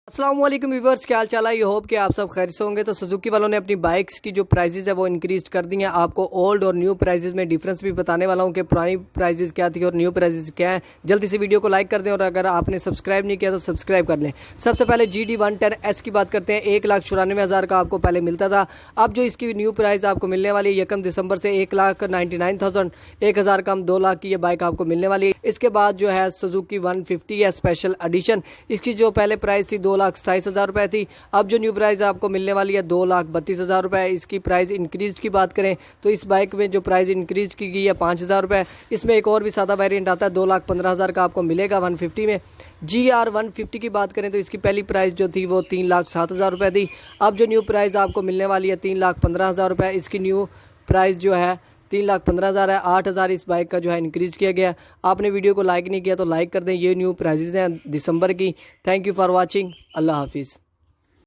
अस्सलाम वालेकुम व्यूअर्स, क्या हाल चाल है। ये होप कि आप सब खैर से होंगे। तो सुजुकी वालों ने अपनी बाइक्स की जो प्राइजेज है वो इंक्रीज कर दी हैं। आपको ओल्ड और न्यू प्राइजेज में डिफरेंस भी बताने वाला हूं कि पुरानी प्राइजेज क्या थी और न्यू प्राइजेज क्या है। जल्दी से वीडियो को लाइक कर दें और अगर आपने सब्सक्राइब नहीं किया तो सब्सक्राइब कर लें। सबसे पहले GD110S की बात करते हैं। 1,94,000 का आपको पहले मिलता था। अब जो इसकी न्यू प्राइस आपको मिलने वाली है 1 दिसंबर से 1,99,000, 1,000 कम 2 लाख की ये बाइक आपको मिलने वाली है। इसके बाद जो है सुजुकी 150 है स्पेशल एडिशन। इसकी जो पहले प्राइस थी 2,27,000 रुपये थी। अब जो न्यू प्राइस आपको मिलने वाली है 2,32,000 रुपये। इसकी प्राइस इंक्रीज की बात करें तो इस बाइक में जो प्राइस इंक्रीज की गई है 5,000 रुपये। इसमें एक और भी सादा वेरिएंट आता है 2,15,000 का आपको मिलेगा 150 में। GR150 की बात करें तो इसकी पहली प्राइस जो थी वो 3,07,000 रुपये थी। अब जो न्यू प्राइस आपको मिलने वाली है 3,15,000 रुपये। इसकी न्यू प्राइस जो है 3,15,000 है। 8,000 इस बाइक का जो है इंक्रीज़ किया गया। आपने वीडियो को लाइक नहीं किया तो लाइक कर दें। ये न्यू प्राइजेज़ हैं दिसंबर की। Thank you for watching. अल्लाह हाफिज़।